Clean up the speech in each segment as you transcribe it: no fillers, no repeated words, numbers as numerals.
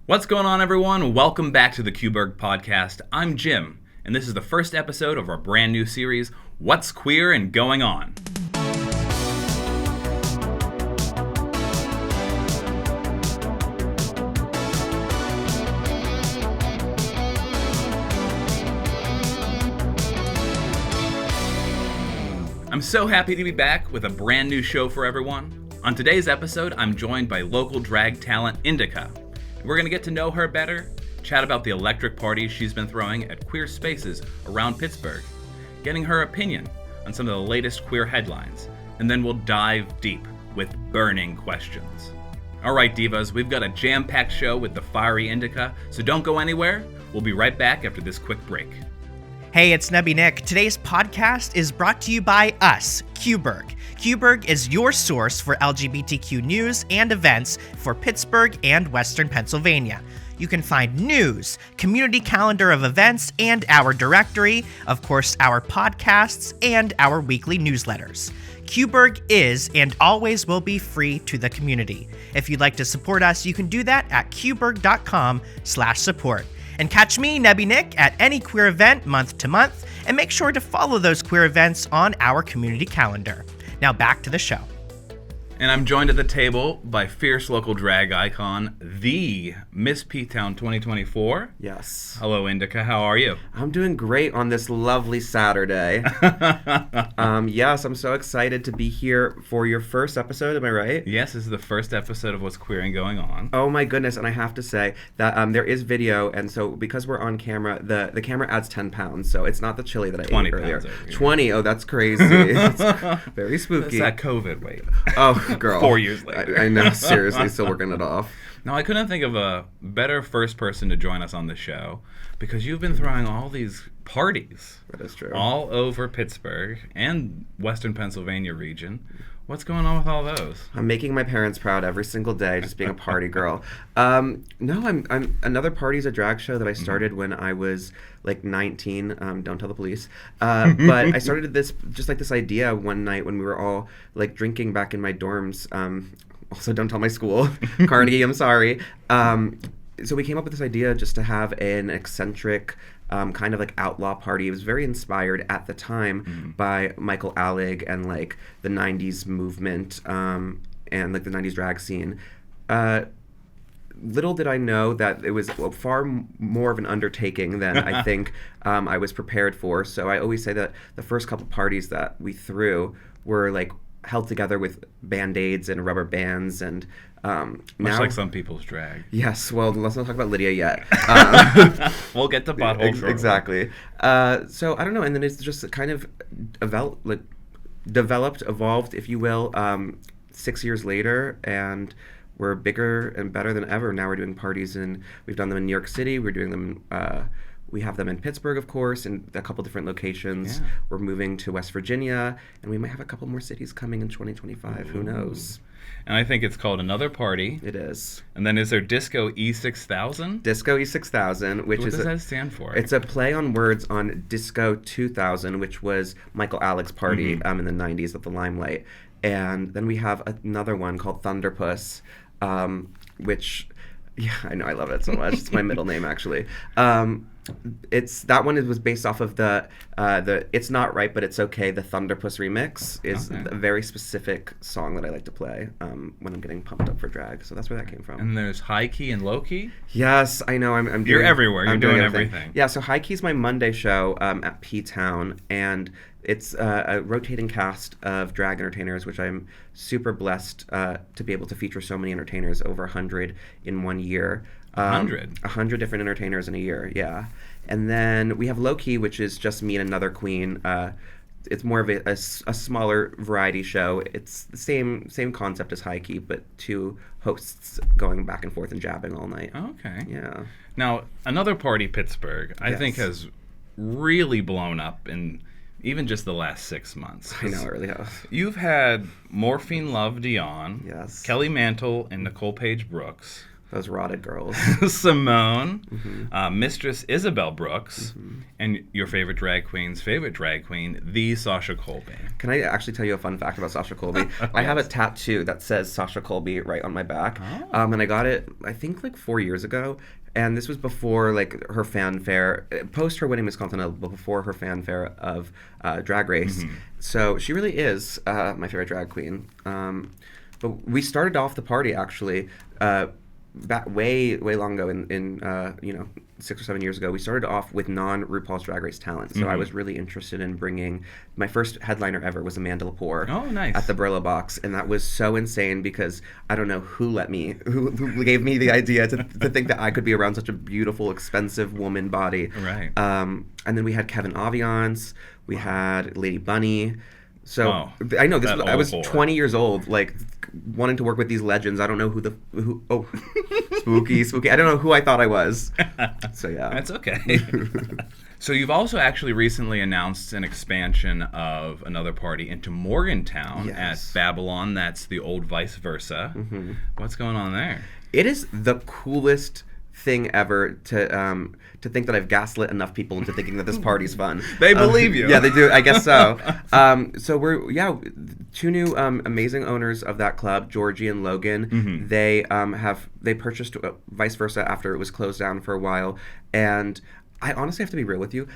What's going on, everyone? Welcome back to the QBurgh podcast. I'm Jim, and this is the first episode of our brand new series, What's Queer and Going On? I'm so happy to be back with a brand new show for everyone. On today's episode, I'm joined by local drag talent Indica. We're going to get to know her better, chat about the electric parties she's been throwing at queer spaces around Pittsburgh, getting her opinion on some of the latest queer headlines, and then we'll dive deep with burning questions. Alright divas, we've got a jam-packed show with the fiery Indica, so don't go anywhere. We'll be right back after this quick break. Hey, it's Nebby Nick. Today's podcast is brought to you by us, QBurgh. QBurgh is your source for LGBTQ news and events for Pittsburgh and Western Pennsylvania. You can find news, community calendar of events, and our directory, of course, our podcasts, and our weekly newsletters. QBurgh is and always will be free to the community. If you'd like to support us, you can do that at qburgh.com/support. And catch me, Nebby Nick, at any queer event month to month, and make sure to follow those queer events on our community calendar. Now back to the show. And I'm joined at the table by fierce local drag icon, the Miss P-Town 2024. Yes. Hello, Indica. How are you? I'm doing great on this lovely Saturday. Yes, I'm so excited to be here for your first episode. Am I right? Yes, this is the first episode of What's Queer and Going On. Oh my goodness, and I have to say that there is video, and so because we're on camera, the camera adds 10 pounds, so it's not the chili that I ate earlier. 20 pounds. 20, oh, that's crazy. It's very spooky. That's that COVID weight. Oh, girl. 4 years later. I know, seriously, still working it off. Now, I couldn't think of a better first person to join us on the show because you've been throwing all these parties. That is true. All over Pittsburgh and Western Pennsylvania region. What's going on with all those? I'm making my parents proud every single day, just being a party girl. No, I'm Another Party's a drag show that I started when I was like 19. Don't tell the police. But I started this idea one night when we were all like drinking back in my dorms. Also, don't tell my school, Carnegie. I'm sorry. So we came up with this idea just to have an eccentric kind of like outlaw party. It was very inspired at the time by Michael Alec and like the 90s movement and like the 90s drag scene. Little did I know that it was far more of an undertaking than I think I was prepared for. So I always say that the first couple parties that we threw were like held together with Band-Aids and rubber bands and Much like some people's drag. Yes, well, let's not talk about Lydia yet. We'll get to butthole shortly. Exactly. So I don't know, and then it's just kind of developed, evolved, if you will, 6 years later, and we're bigger and better than ever. Now we're doing parties, and we've done them in New York City. We're doing them. We have them in Pittsburgh, of course, in a couple different locations. Yeah. We're moving to West Virginia, and we might have a couple more cities coming in 2025. Ooh. Who knows? And I think it's called Another Party. It is. And then is there Disco E6000? Disco E6000, which what does that stand for? It's a play on words on Disco 2000, which was Michael Alec's party in the 90s at the Limelight. And then we have another one called Thunderpuss, which, yeah, I know, I love it so much. It's my middle name, actually. That one was based off of the It's Not Right But It's Okay, the Thunderpuss remix is a very specific song that I like to play when I'm getting pumped up for drag. So that's where that came from. And there's High Key and Low Key? Yes, I know. You're everywhere. You're doing everything. Yeah, so High Key's my Monday show at P-Town, and it's a rotating cast of drag entertainers, which I'm super blessed to be able to feature so many entertainers, over 100 in 1 year. 100? 100 different entertainers in a year, yeah. And then we have Low Key, which is just me and another queen. It's more of a smaller variety show. It's the same concept as High Key, but two hosts going back and forth and jabbing all night. Okay. Yeah. Now, Another Party Pittsburgh, I think, has really blown up in even just the last 6 months. I know, it really has. You've had Morphine Love Dion, yes, Kelly Mantle, and Nicole Page Brooks. Those rotted girls. Simone, Mistress Isabel Brooks, and your favorite drag queen's favorite drag queen, the Sasha Colby. Can I actually tell you a fun fact about Sasha Colby? I have a tattoo that says Sasha Colby right on my back. And I got it, I think, like 4 years ago. And this was before, like, her fanfare, post her winning Miss Continental, but before her fanfare of Drag Race. So she really is my favorite drag queen. But we started off the party, actually, back way long ago in 6 or 7 years ago. We started off with non-RuPaul's Drag Race talent. So I was really interested in bringing, my first headliner ever was Amanda Lepore. Oh, nice. At the Brillo Box. And that was so insane because I don't know who gave me the idea to think that I could be around such a beautiful, expensive woman body. Right. And then we had Kevin Aviance. We had Lady Bunny. So I know I was 20 years old, like wanting to work with these legends. I don't know who spooky. I don't know who I thought I was. So yeah. That's okay. So you've also actually recently announced an expansion of Another Party into Morgantown at Babylon. That's the old Vice Versa. What's going on there? It is the coolest thing ever to think that I've gaslit enough people into thinking that this party's fun. They believe you. Yeah, they do. I guess so. So we're two new amazing owners of that club, Georgie and Logan. They purchased Vice Versa after it was closed down for a while, and I honestly have to be real with you.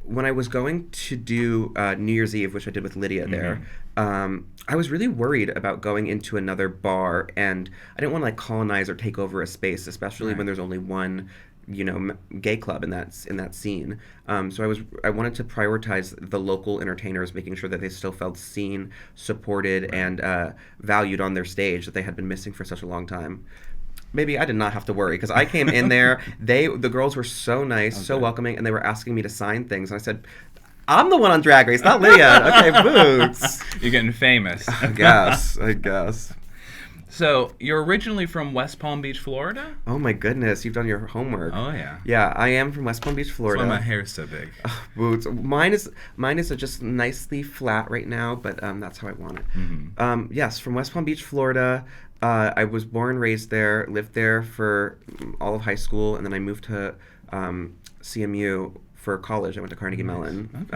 When I was going to do New Year's Eve, which I did with Lydia there, I was really worried about going into another bar, and I didn't want to like colonize or take over a space, especially when there's only one, gay club in that scene. So I wanted to prioritize the local entertainers, making sure that they still felt seen, supported, and valued on their stage that they had been missing for such a long time. Maybe I did not have to worry because I came in there. The girls were so nice, so welcoming, and they were asking me to sign things. And I said, I'm the one on Drag Race, not Lydia. Okay, boots. You're getting famous. I guess. So you're originally from West Palm Beach, Florida? Oh my goodness, you've done your homework. Oh yeah. Yeah, I am from West Palm Beach, Florida. That's why my hair's so big. Boots. Mine is just nicely flat right now, but that's how I want it. Yes, from West Palm Beach, Florida. I was born and raised there, lived there for all of high school, and then I moved to CMU for college. I went to Carnegie Mellon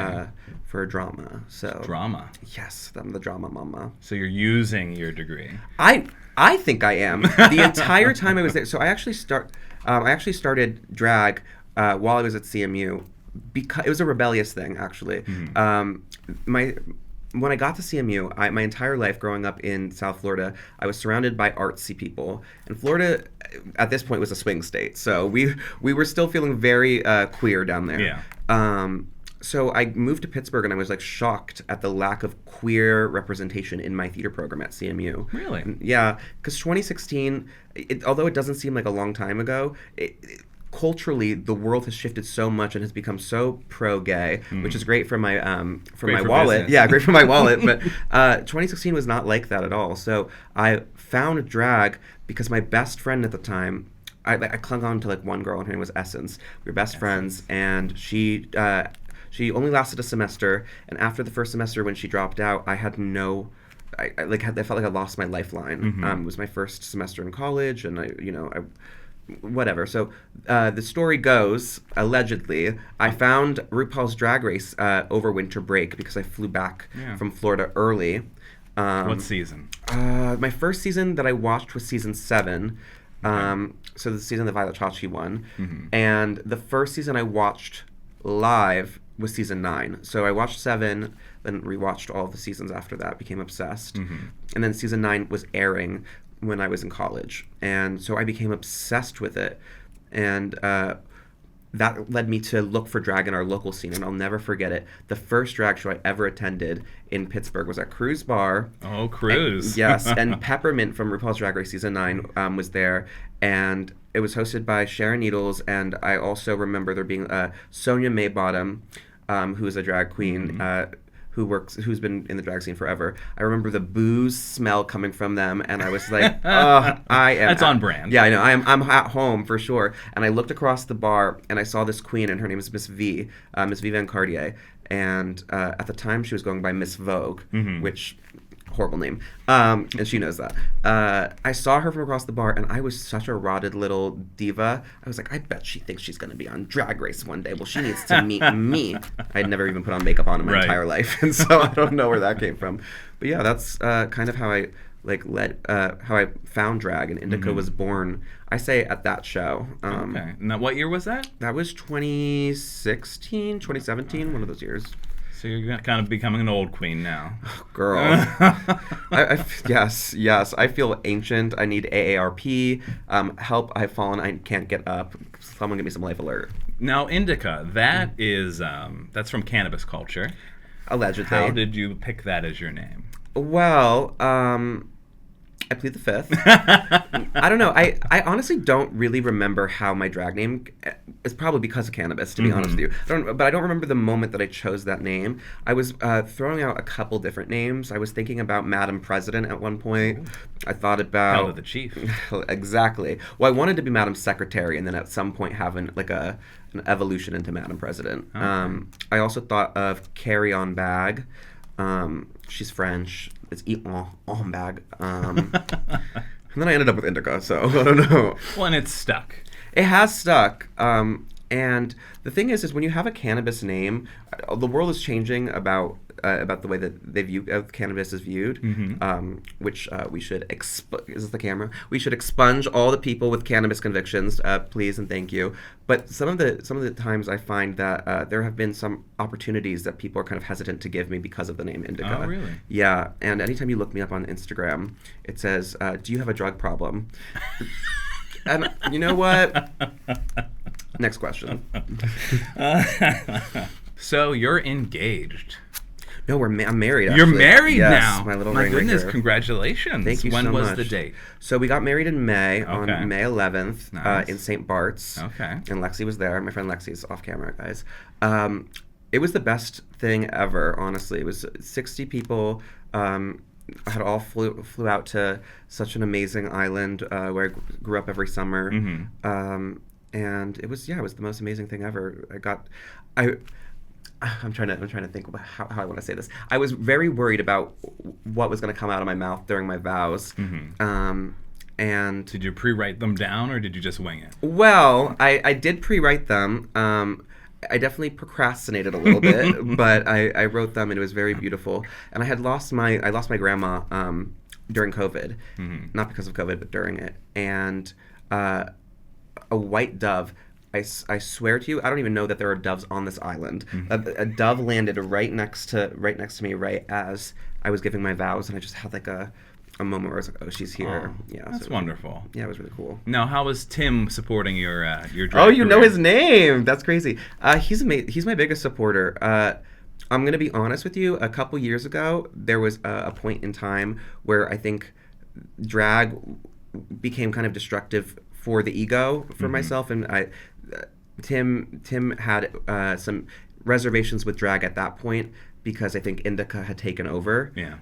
for drama. Drama? Yes, I'm the drama mama. So you're using your degree? I think I am. The entire time I was there. So I actually started drag while I was at CMU because it was a rebellious thing, actually. When I got to CMU, my entire life growing up in South Florida, I was surrounded by artsy people. And Florida, at this point, was a swing state. So we were still feeling very queer down there. Yeah. So I moved to Pittsburgh, and I was like shocked at the lack of queer representation in my theater program at CMU. Really? Yeah, because 2016, although it doesn't seem like a long time ago, culturally, the world has shifted so much and has become so pro-gay, which is great for my wallet. Business. Yeah, great for my wallet. But 2016 was not like that at all. So I found drag because my best friend at the time, I clung on to like one girl, and her name was Essence. We were best friends, and she only lasted a semester. And after the first semester, when she dropped out, I had no. I felt like I lost my lifeline. It was my first semester in college, and whatever. So the story goes, allegedly, I found RuPaul's Drag Race over winter break because I flew back from Florida early. What season? My first season that I watched was season 7. So the season that Violet Chachi won. And the first season I watched live was season 9. So I watched 7, then rewatched all of the seasons after that, became obsessed. And then season 9 was airing when I was in college, and so I became obsessed with it, and that led me to look for drag in our local scene. And I'll never forget it. The first drag show I ever attended in Pittsburgh was at Cruise Bar. Oh, Cruise. Yes, and Peppermint from RuPaul's Drag Race season 9 was there, and it was hosted by Sharon Needles. And I also remember there being Sonia Maybottom, who is a drag queen, who's been in the drag scene forever. I remember the booze smell coming from them, and I was like, oh, I am. That's on brand. Yeah, I know. I'm at home for sure. And I looked across the bar, and I saw this queen, and her name is Miss V Van Cartier. And at the time, she was going by Miss Vogue, which horrible name, and she knows that. I saw her from across the bar, and I was such a rotted little diva. I was like, I bet she thinks she's going to be on Drag Race one day. Well, she needs to meet me. I'd never even put on makeup on in my entire life, and so I don't know where that came from. But yeah, that's kind of how I how I found drag, and Indica was born, I say, at that show. Okay. Now, what year was that? That was 2016, 2017, one of those years. So you're kind of becoming an old queen now. Oh, girl. Yes. I feel ancient. I need AARP. Help. I've fallen. I can't get up. Someone give me some life alert. Now, Indica, that is, that's from cannabis culture. Allegedly. How did you pick that as your name? Well, I plead the fifth. I don't know. I honestly don't really remember how my drag name is, probably because of cannabis, to be honest with you. But I don't remember the moment that I chose that name. I was throwing out a couple different names. I was thinking about Madam President at one point. Ooh. I thought about... Hell to the chief. Exactly. Well, I wanted to be Madam Secretary, and then at some point have an evolution into Madam President. Okay. I also thought of Carry On Bag. She's French. It's on bag. And then I ended up with Indica, so I don't know. Well, and it's stuck. It has stuck. And the thing is when you have a cannabis name, the world is changing about the way that they view cannabis is viewed, which we should is this the camera? We should expunge all the people with cannabis convictions, please and thank you. But some of the times I find that there have been some opportunities that people are kind of hesitant to give me because of the name Indica. Oh, really? Yeah, and anytime you look me up on Instagram, it says, "Do you have a drug problem?" And you know what? Next question. So you're engaged. No, I'm married, actually. You're married yes, now? My little My ring goodness, here. Congratulations. Thank you when so much. When was the date? So we got married in May, on May 11th, Nice. In St. Bart's. Okay. And Lexi was there. My friend Lexi's off camera, guys. It was the best thing ever, honestly. It was 60 people. I had all flew out to such an amazing island where I grew up every summer. And it was the most amazing thing ever. I'm trying to think about how I want to say this. I was very worried about what was going to come out of my mouth during my vows. And did you pre-write them down, or did you just wing it? Well, I did pre-write them. I definitely procrastinated a little bit, but I wrote them, and it was very beautiful. And I lost my grandma during COVID, not because of COVID, but during it. And a white dove. I swear to you, I don't even know that there are doves on this island. A dove landed right next to me, right as I was giving my vows, and I just had like a moment where I was like, "Oh, she's here." Oh, yeah, that's so wonderful. Yeah, it was really cool. Now, how was Tim supporting your drag Oh, you career? know his name? That's crazy. He's my biggest supporter. I'm gonna be honest with you. A couple years ago, there was a point in time where I think drag became kind of destructive for the ego for myself, and Tim had some reservations with drag at that point because I think Indica had taken over. Yeah.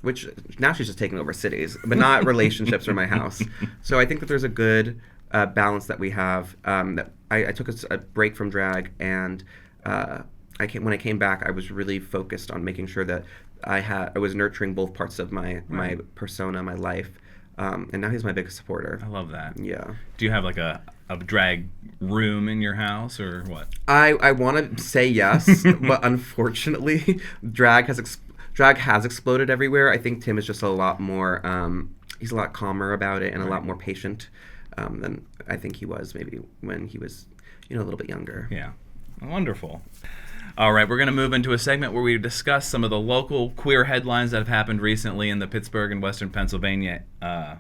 Which now she's just taking over cities, but not relationships or my house. So I think that there's a good balance that we have. That I took a break from drag, and when I came back, I was really focused on making sure that I was nurturing both parts of my persona, my life. And now he's my biggest supporter. I love that. Yeah. Do you have like a drag room in your house, or what? I want to say yes, but unfortunately, drag has exploded everywhere. I think Tim is just a lot more. He's a lot calmer about it and a lot more patient than I think he was maybe when he was, a little bit younger. Yeah. Wonderful. All right, we're going to move into a segment where we discuss some of the local queer headlines that have happened recently in the Pittsburgh and Western Pennsylvania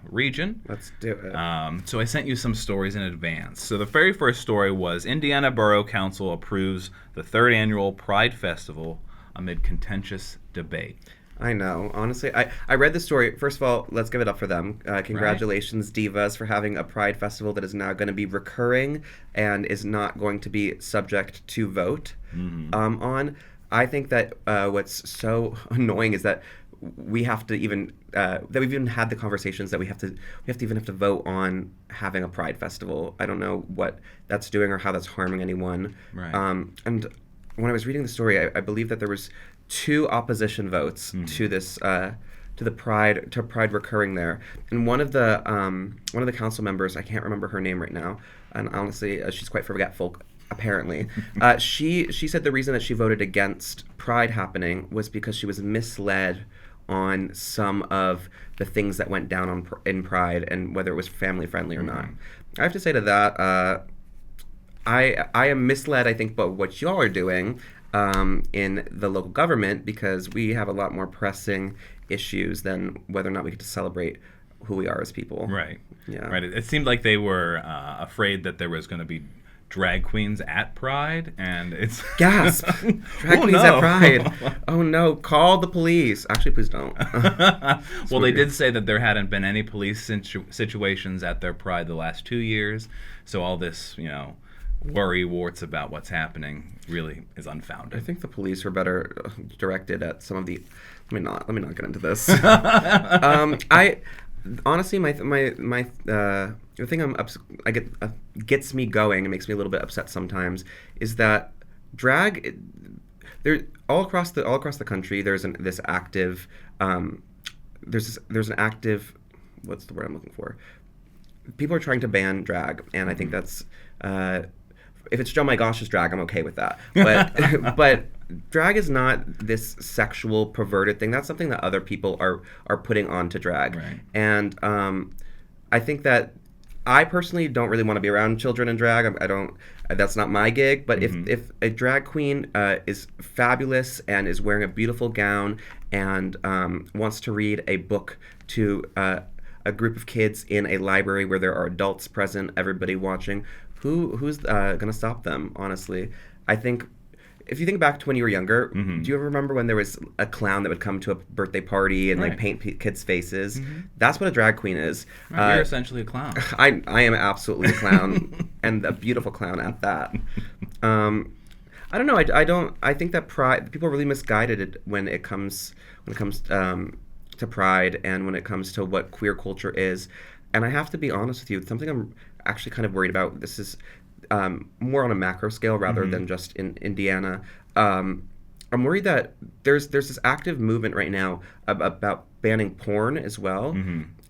region. Let's do it. So I sent you some stories in advance. So the very first story was Indiana Borough Council approves the third annual Pride Festival amid contentious debate. I know. Honestly, I read the story. First of all, let's give it up for them. Congratulations, Divas, for having a Pride Festival that is now going to be recurring and is not going to be subject to vote on. I think that what's so annoying is that we have to even that we've even had the conversations that we have to vote on having a Pride Festival. I don't know what that's doing or how that's harming anyone. Right. And when I was reading the story, I believe that there was 2 opposition votes to this Pride recurring there. And one of the council members, I can't remember her name right now, and honestly, she's quite forgetful. Apparently, she said the reason that she voted against Pride happening was because she was misled on some of the things that went down in Pride and whether it was family friendly or not. I have to say to that, I am misled, I think, by what y'all are doing in the local government, because we have a lot more pressing issues than whether or not we get to celebrate who we are as people. Right. Yeah. Right. It seemed like they were afraid that there was going to be drag queens at Pride, and it's gasp. Drag queens at Pride. Oh no! Call the police. Actually, please don't. Well, they did say that there hadn't been any police situations at their Pride the last 2 years, so all this, worry warts about what's happening really is unfounded. I think the police were better directed at some of the. Let me not get into this. Honestly, the thing gets me going and makes me a little bit upset sometimes is that drag, there all across the country there's an active what's the word I'm looking for? People are trying to ban drag, and I think that's if it's Joe My Gosh's drag, I'm okay with that. But but drag is not this sexual perverted thing. That's something that other people are putting onto drag. Right. And I think that I personally don't really want to be around children in drag. I don't. That's not my gig. But if a drag queen is fabulous and is wearing a beautiful gown and wants to read a book to a group of kids in a library where there are adults present, everybody watching, who's gonna stop them? Honestly, I think. If you think back to when you were younger, do you ever remember when there was a clown that would come to a birthday party and like paint kids' faces? That's what a drag queen is. Right, you're essentially a clown. I am absolutely a clown, and a beautiful clown at that. I don't know. I think that Pride, people are really misguided when it comes to Pride and when it comes to what queer culture is. And I have to be honest with you, something I'm actually kind of worried about. This is more on a macro scale rather than just in Indiana. I'm worried that there's this active movement right now about banning porn as well.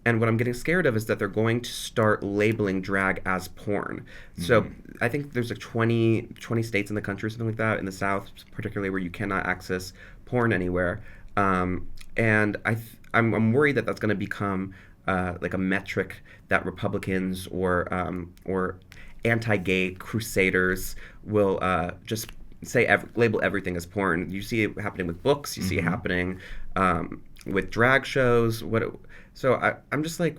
And what I'm getting scared of is that they're going to start labeling drag as porn. So I think there's like 20 states in the country or something like that, in the South particularly, where you cannot access porn anywhere. And I'm worried that that's going to become like a metric that Republicans or anti-gay crusaders will just label everything as porn. You see it happening with books. You see it happening with drag shows. I'm just like,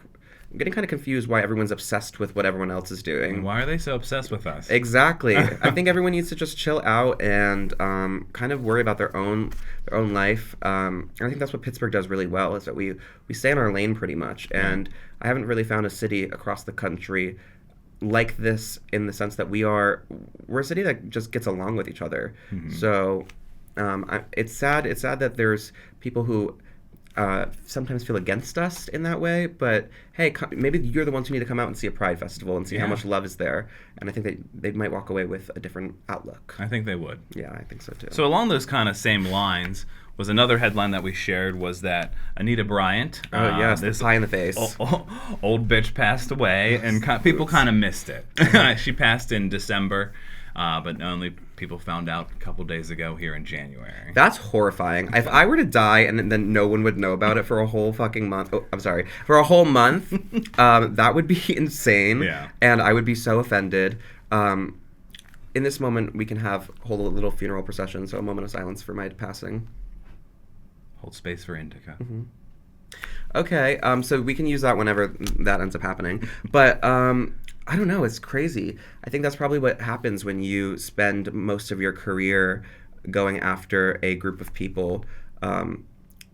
I'm getting kind of confused why everyone's obsessed with what everyone else is doing. Why are they so obsessed with us? Exactly. I think everyone needs to just chill out and kind of worry about their own life. And I think that's what Pittsburgh does really well, is that we stay in our lane pretty much. And I haven't really found a city across the country like this, in the sense that we're a city that just gets along with each other. So it's sad that there's people who sometimes feel against us in that way, but hey, maybe you're the ones who need to come out and see a Pride festival and see how much love is there, and I think that they might walk away with a different outlook. I think they would. Yeah, I think so too. So along those kind of same lines was another headline that we shared, was that Anita Bryant, yes, this pie in the face, old bitch, passed away, and people kind of missed it. She passed in December, but only people found out a couple days ago here in January. That's horrifying. If I were to die and then no one would know about it for a whole fucking month, for a whole month, that would be insane. Yeah. And I would be so offended. In this moment, we can hold a little funeral procession, so a moment of silence for my passing. Hold space for Indica. Okay, so we can use that whenever that ends up happening. But I don't know, it's crazy. I think that's probably what happens when you spend most of your career going after a group of people.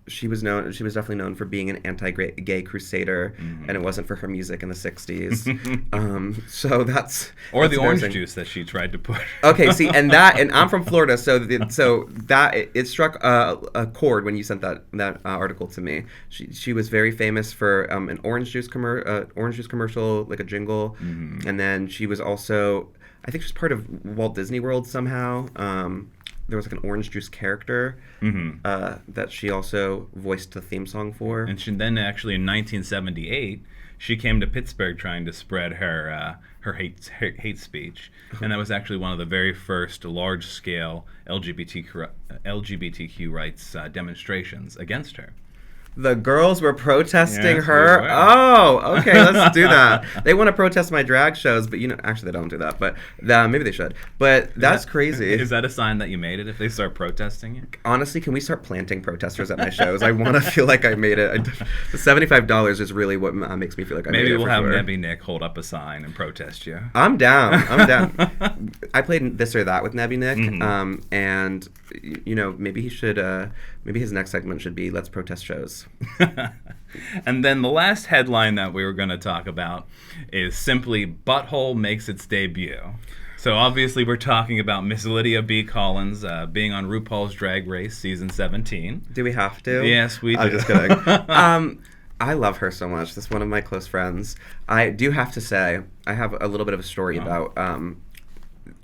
She was definitely known for being an anti-gay crusader, and it wasn't for her music in the 60s. So that's the orange juice that she tried to push. Okay, see, and I'm from Florida, so that it struck a chord when you sent that article to me. She was very famous for an orange juice commercial, like a jingle, and then she was also, I think she was part of Walt Disney World somehow. there was like an orange juice character that she also voiced the theme song for. And then actually in 1978, she came to Pittsburgh trying to spread her hate speech, and that was actually one of the very first large-scale LGBTQ rights demonstrations against her. The girls were protesting Yes, her. we were. Oh, okay, let's do that. They want to protest my drag shows, but actually they don't do that. But maybe they should. But that's crazy. Is that a sign that you made it if they start protesting you? Honestly, can we start planting protesters at my shows? I want to feel like I made it. The $75 is really what makes me feel like I made it. Maybe we'll have sure. Nebby Nick hold up a sign and protest you. I'm down. I played This or That with Nebby Nick, and maybe he should. Maybe his next segment should be Let's Protest Shows. And then the last headline that we were going to talk about is simply Butthole makes its debut. So obviously we're talking about Miss Lydia B. Collins being on RuPaul's Drag Race season 17. Do we have to? Yes, we do. I'm just kidding. I love her so much. This is one of my close friends. I do have to say, I have a little bit of a story about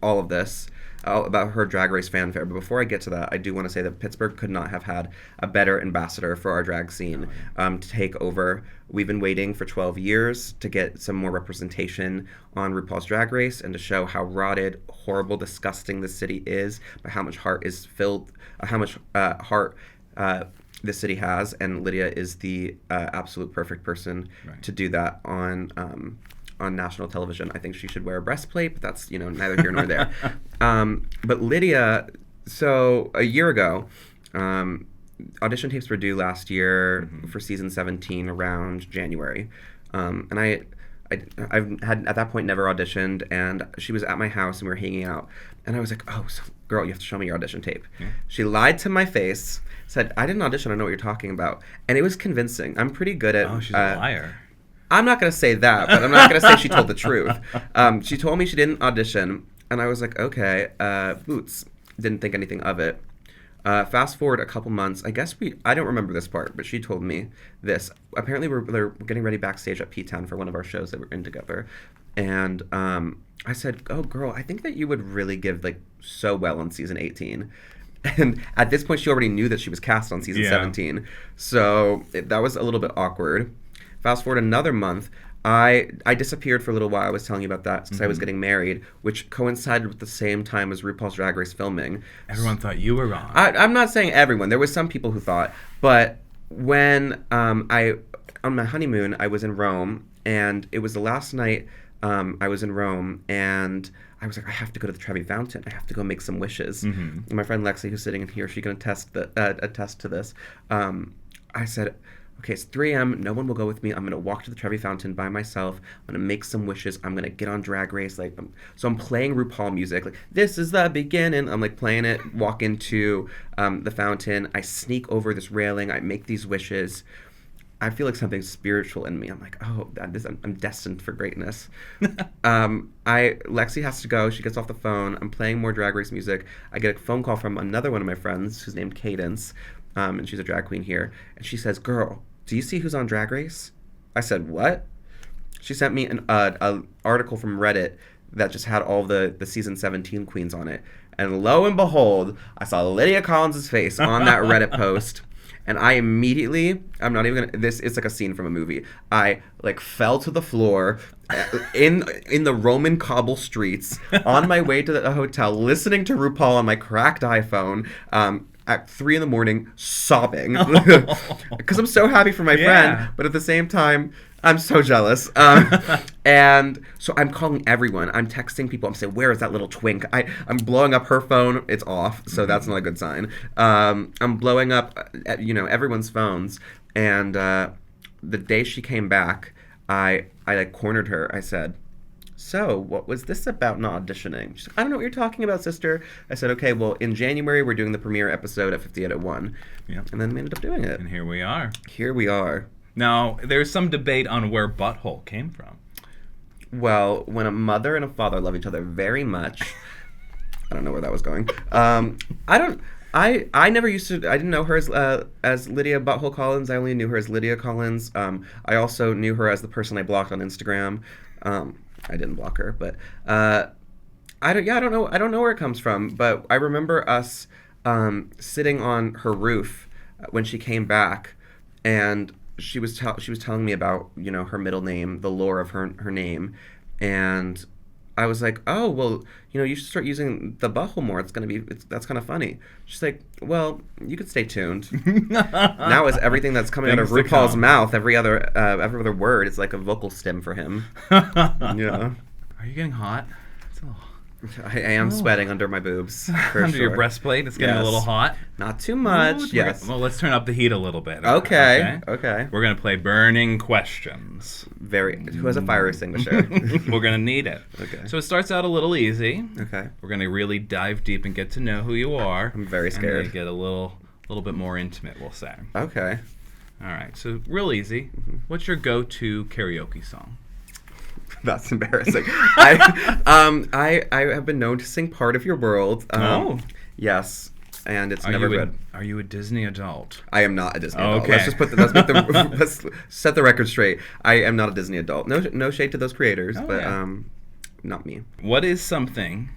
all of this. About her Drag Race fanfare. But before I get to that, I do want to say that Pittsburgh could not have had a better ambassador for our drag scene to take over. We've been waiting for 12 years to get some more representation on RuPaul's Drag Race and to show how rotted, horrible, disgusting the city is, but how much heart is filled, how much heart the city has. And Lydia is the absolute perfect person to do that on national television. I think she should wear a breastplate, but that's, neither here nor there. But Lydia, so a year ago, audition tapes were due last year for season 17 around January. And I've had at that point never auditioned, and she was at my house and we were hanging out. And I was like, oh, so, girl, you have to show me your audition tape. Yeah. She lied to my face, said, I didn't audition, I know what you're talking about. And it was convincing. I'm pretty good at... Oh, she's a liar. I'm not going to say that, but I'm not going to say she told the truth. She told me she didn't audition, and I was like, okay, boots. Didn't think anything of it. Fast forward a couple months. I don't remember this part, but she told me this. Apparently, they're getting ready backstage at P-Town for one of our shows that we're in together. And I said, oh, girl, I think that you would really give, so well on season 18. And at this point, she already knew that she was cast on season 17. So that was a little bit awkward. Fast forward another month, I disappeared for a little while. I was telling you about that since I was getting married, which coincided with the same time as RuPaul's Drag Race filming. Everyone thought you were wrong. I'm not saying everyone. There was some people who thought. But when on my honeymoon, I was in Rome, and it was the last night I was in Rome, and I was like, I have to go to the Trevi Fountain. I have to go make some wishes. And my friend Lexi, who's sitting in here, she can attest to this. I said, okay, it's 3 a.m. No one will go with me. I'm going to walk to the Trevi Fountain by myself. I'm going to make some wishes. I'm going to get on Drag Race. So I'm playing RuPaul music. This is the beginning. I'm playing it, walk into the fountain. I sneak over this railing. I make these wishes. I feel like something spiritual in me. I'm like, oh, I'm destined for greatness. Lexi has to go. She gets off the phone. I'm playing more Drag Race music. I get a phone call from another one of my friends who's named Cadence, and she's a drag queen here. And she says, girl, do you see who's on Drag Race? I said, what? She sent me an article from Reddit that just had all the season 17 queens on it. And lo and behold, I saw Lydia Collins' face on that Reddit post. And I immediately, I'm not even gonna, it's like a scene from a movie. I fell to the floor in the Roman cobble streets on my way to the hotel, listening to RuPaul on my cracked iPhone, at 3 a.m, sobbing because I'm so happy for my friend, but at the same time, I'm so jealous. And so I'm calling everyone. I'm texting people. I'm saying, where is that little twink? I'm blowing up her phone. It's off, so that's not a good sign. I'm blowing up, everyone's phones. And the day she came back, I cornered her. I said, so what was this about not auditioning? She's like, I don't know what you're talking about, sister. I said, okay, well, in January, we're doing the premiere episode at 58 at 1. Yeah. And then we ended up doing it. And here we are. Here we are. Now, there's some debate on where butthole came from. Well, when a mother and a father love each other very much, I don't know where that was going. I didn't know her as Lydia Butthole Collins. I only knew her as Lydia Collins. I also knew her as the person I blocked on Instagram. I didn't block her, but I don't know. I don't know where it comes from, but I remember us sitting on her roof when she came back, and she was telling me about her middle name, the lore of her name, and I was like, oh well, you should start using the butthole more. That's kind of funny. She's like, well, you could stay tuned. Now is everything that's coming out of RuPaul's mouth, every other word is like a vocal stim for him. Yeah. Are you getting hot? It's a little... I am sweating under my boobs. Under your breastplate, it's getting a little hot. Not too much. Ooh, yes. Well, let's turn up the heat a little bit. Okay. We're gonna play burning questions. Who has a fire extinguisher? We're gonna need it. Okay. So it starts out a little easy. Okay. We're gonna really dive deep and get to know who you are. I'm very scared. And then get a little bit more intimate, we'll say. Okay. All right. So real easy. Mm-hmm. What's your go-to karaoke song? That's embarrassing. I have been known to sing Part of Your World. Yes, and it's never good. Are you a Disney adult? I am not a Disney adult. Okay. Let's just let's set the record straight. I am not a Disney adult. No shade to those creators, not me. What is something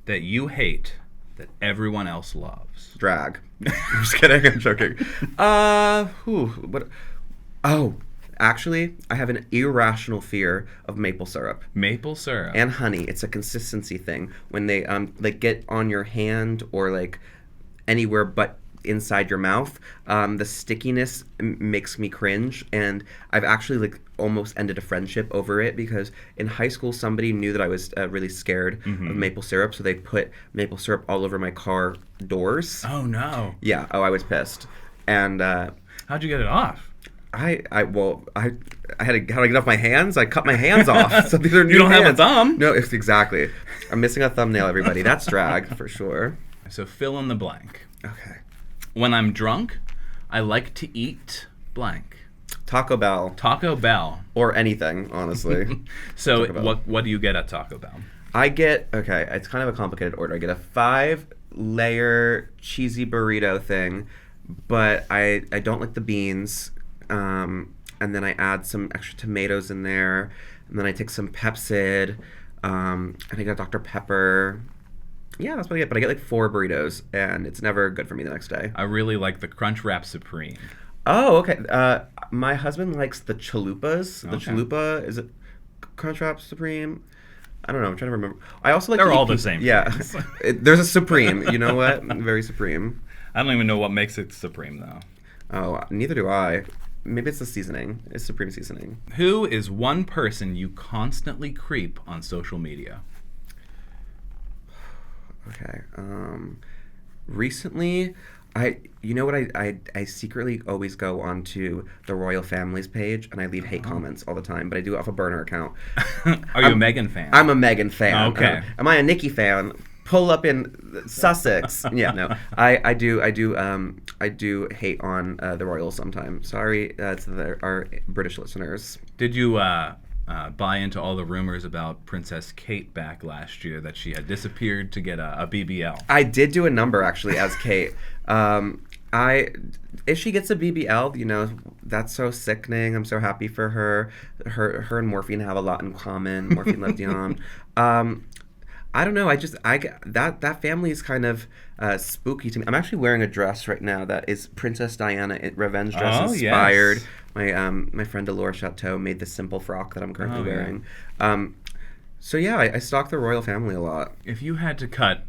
that you hate that everyone else loves? Drag. I'm just kidding. I'm joking. What? Oh. Actually, I have an irrational fear of maple syrup. Maple syrup? And honey. It's a consistency thing. When they get on your hand or anywhere but inside your mouth, the stickiness makes me cringe. And I've actually almost ended a friendship over it because in high school somebody knew that I was really scared of maple syrup, so they put maple syrup all over my car doors. Oh no. Yeah. Oh, I was pissed. And how'd you get it off? I had to get off my hands. I cut my hands off. So these are new You don't hands. have a thumb? No, exactly. I'm missing a thumbnail, everybody. That's drag for sure. So fill in the blank. Okay. When I'm drunk, I like to eat blank. Taco Bell. Taco Bell. Or anything, honestly. So what do you get at Taco Bell? I get, it's kind of a complicated order. I get a 5-layer cheesy burrito thing, but I don't like the beans. And then I add some extra tomatoes in there, and then I take some Pepsid, and I get Dr. Pepper. Yeah, that's what I get. But I get 4 burritos, and it's never good for me the next day. I really like the Crunchwrap Supreme. Oh, okay. My husband likes the chalupas. The Okay. chalupa, is it Crunchwrap Supreme? I don't know. I'm trying to remember. I also like. They're all the same. Yeah, there's a Supreme. You know what? Very Supreme. I don't even know what makes it Supreme though. Oh, neither do I. Maybe it's the seasoning. It's Supreme seasoning. Who is one person you constantly creep on social media? Okay. Recently, I secretly always go onto the royal family's page and I leave hate comments all the time, but I do it off a burner account. Are you a Meghan fan? I'm a Meghan fan. Okay. Am I a Nikki fan? Pull up in Sussex. Yeah, no. I do hate on the royals sometimes. Sorry to our British listeners. Did you buy into all the rumors about Princess Kate back last year that she had disappeared to get a BBL? I did do a number actually as Kate. If she gets a BBL, that's so sickening. I'm so happy for her. Her and Morphine have a lot in common. Morphine left Dion. I don't know. That family is kind of spooky to me. I'm actually wearing a dress right now that is Princess Diana revenge dress inspired. Yes. My friend Delora Chateau made this simple frock that I'm currently wearing. So yeah, I stalk the royal family a lot. If you had to cut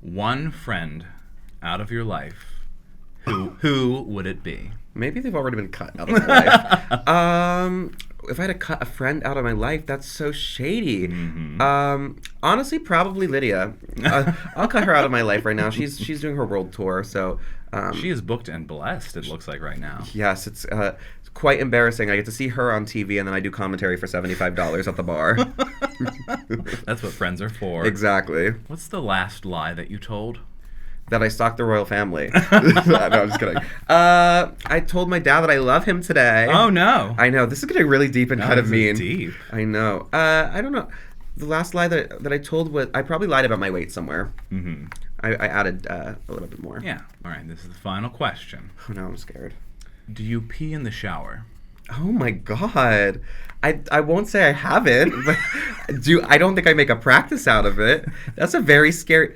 one friend out of your life, who would it be? Maybe they've already been cut out of my life. If I had to cut a friend out of my life, that's so shady. Mm-hmm. Honestly, probably Lydia. I'll cut her out of my life right now. She's doing her world tour, so she is booked and blessed. It looks like right now. Yes, it's quite embarrassing. I get to see her on TV, and then I do commentary for $75 at the bar. That's what friends are for. Exactly. What's the last lie that you told? That I stalked the royal family. No, I'm just kidding. I told my dad that I love him today. Oh, no. I know. This is getting really deep and kind of mean. Deep. I know. I don't know. The last lie that I told was I probably lied about my weight somewhere. Mm-hmm. I added a little bit more. Yeah. All right. This is the final question. Oh, no. I'm scared. Do you pee in the shower? Oh my God. I won't say I haven't, but I don't think I make a practice out of it. That's a very scary.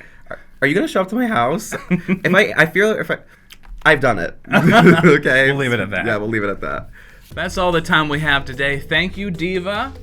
Are you gonna show up to my house? I've done it. Okay. We'll leave it at that. Yeah, we'll leave it at that. That's all the time we have today. Thank you, Diva.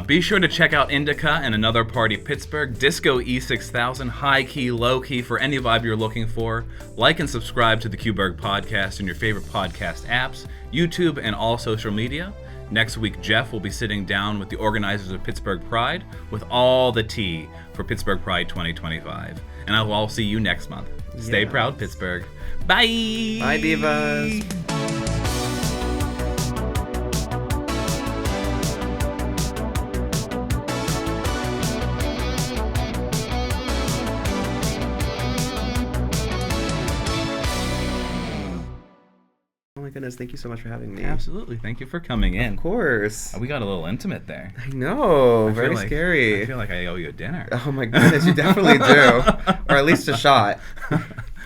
Be sure to check out Indica and Another Party Pittsburgh, Disco E6000, High Key, Low Key, for any vibe you're looking for. Like and subscribe to the QBurgh podcast in your favorite podcast apps, YouTube, and all social media. Next week, Jeff will be sitting down with the organizers of Pittsburgh Pride with all the tea for Pittsburgh Pride 2025. And I will all see you next month. Stay proud, Pittsburgh. Bye! Bye, divas! Oh my goodness, thank you so much for having me. Absolutely. Thank you for coming in. Of course. We got a little intimate there. I know. I Very feel scary. I feel like I owe you a dinner. Oh my goodness, you definitely do. Or at least a shot.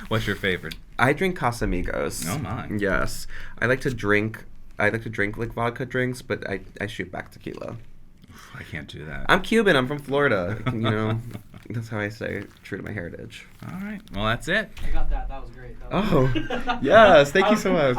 What's your favorite? I drink Casamigos. Oh my. Yes. I like to drink like vodka drinks, but I shoot back tequila. I can't do that. I'm Cuban. I'm from Florida. You know, that's how I stay true to my heritage. All right. Well, that's it. I got that. That was great. Oh, yes. Thank you so much.